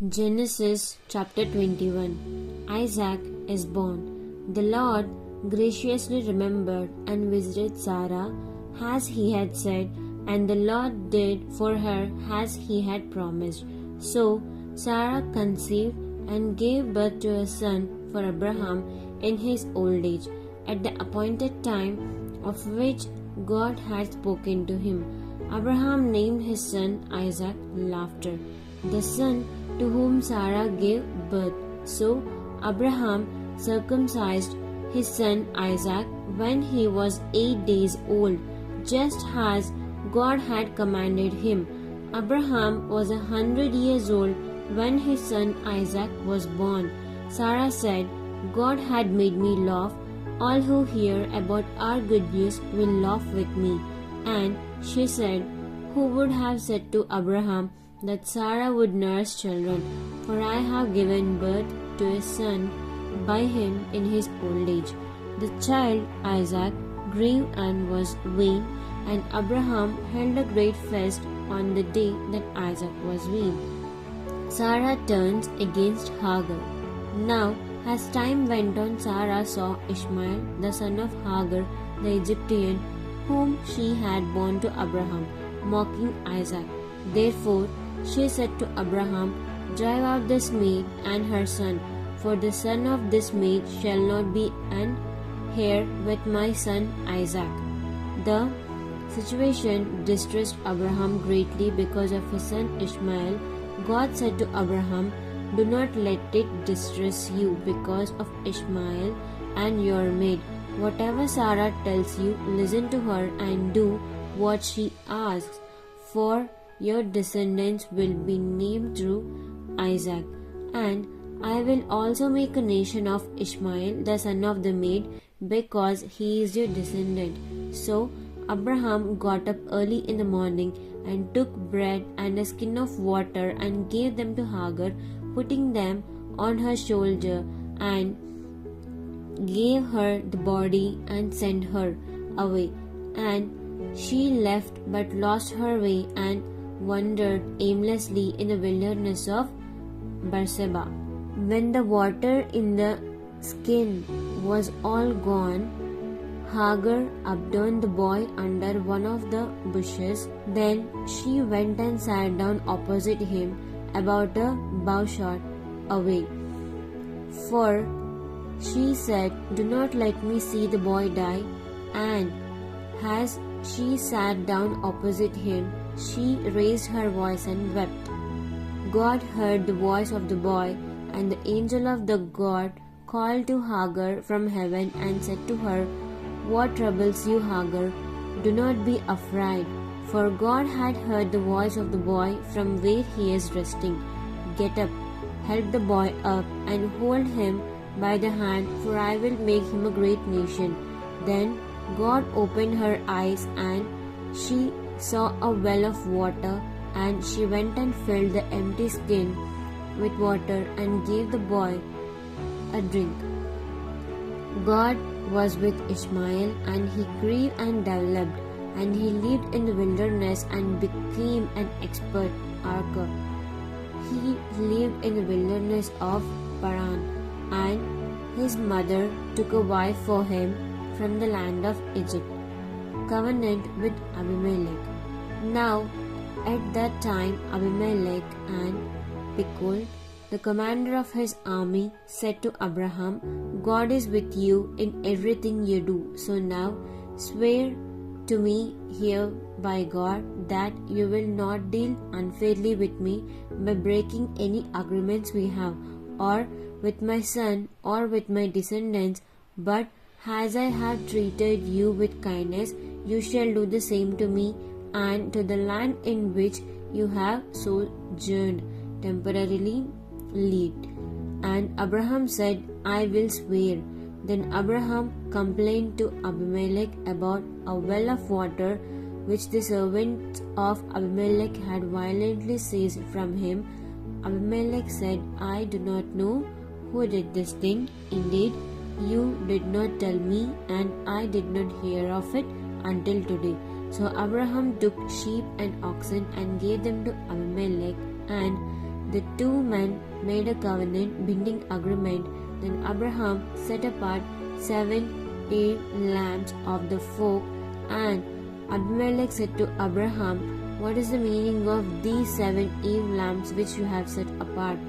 Genesis chapter 21. Isaac is born. The Lord graciously remembered and visited Sarah as he had said, and the Lord did for her as he had promised. So Sarah conceived and gave birth to a son for Abraham in his old age, at the appointed time of which God had spoken to him. Abraham named his son Isaac laughter, the son to whom Sarah gave birth. So Abraham circumcised his son Isaac when he was 8 days old, just as God had commanded him. Abraham was 100 years old when his son Isaac was born. Sarah said, God had made me laugh. All who hear about our good news will laugh with me. And she said, who would have said to Abraham that Sarah would nurse children? For I have given birth to a son by him in his old age. The child Isaac grew and was weaned, and Abraham held a great feast on the day that Isaac was weaned. Sarah turns against Hagar. Now, as time went on, Sarah saw Ishmael, the son of Hagar the Egyptian, whom she had borne to Abraham, mocking Isaac. Therefore she said to Abraham, drive out this maid and her son, for the son of this maid shall not be an heir with my son Isaac. The situation distressed Abraham greatly because of his son Ishmael. God said to Abraham, do not let it distress you because of Ishmael and your maid. Whatever Sarah tells you, listen to her and do what she asks, for your descendants will be named through Isaac. And I will also make a nation of Ishmael, the son of the maid, because he is your descendant. So Abraham got up early in the morning and took bread and a skin of water and gave them to Hagar, putting them on her shoulder, and gave her the body and sent her away. And she left but lost her way and wandered aimlessly in the wilderness of Beersheba. When the water in the skin was all gone, Hagar abandoned the boy under one of the bushes. Then she went and sat down opposite him, about a bowshot away. For she said, do not let me see the boy die. And as she sat down opposite him, she raised her voice and wept. God heard the voice of the boy, and the angel of the God called to Hagar from heaven and said to her, what troubles you, Hagar? Do not be afraid, for God had heard the voice of the boy from where he is resting. Get up, help the boy up, and hold him by the hand, for I will make him a great nation. Then God opened her eyes, and she saw a well of water, and she went and filled the empty skin with water and gave the boy a drink. God was with Ishmael, and he grew and developed, and he lived in the wilderness and became an expert archer. He lived in the wilderness of Paran, and his mother took a wife for him from the land of Egypt. Covenant with Abimelech. Now at that time Abimelech and Phicol, the commander of his army, said to Abraham, God is with you in everything you do. So now swear to me here by God that you will not deal unfairly with me by breaking any agreements we have, or with my son, or with my descendants, but as I have treated you with kindness, you shall do the same to me and to the land in which you have sojourned temporarily lead. And Abraham said, I will swear. Then Abraham complained to Abimelech about a well of water which the servants of Abimelech had violently seized from him. Abimelech said, I do not know who did this thing. Indeed, you did not tell me, and I did not hear of it until today. So Abraham took sheep and oxen and gave them to Abimelech, and The two men made a covenant, binding agreement. Then Abraham set apart 7 ewe lambs of the flock, and Abimelech said to Abraham, "What is the meaning of these 7 ewe lambs which you have set apart?"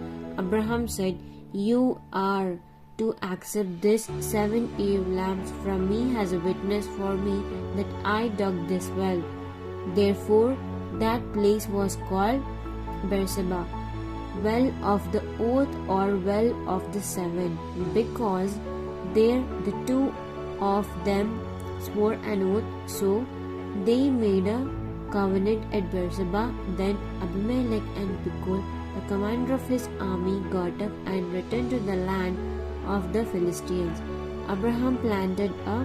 Abraham said, "You are to accept this 7 ewe lambs from me as a witness for me that I dug this well." Therefore, that place was called Beersheba, well of the oath, or well of the 7, because there the two of them swore an oath. So they made a covenant at Beersheba. Then Abimelech and Pichol, the commander of his army, got up and returned to the land of the Philistines. Abraham planted a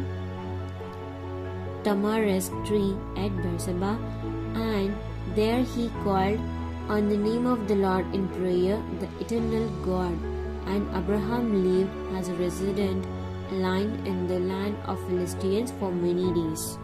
tamarisk tree at Beersheba, and there he called on the name of the Lord in prayer, the eternal God. And Abraham lived as a resident lying in the land of Philistines for many days.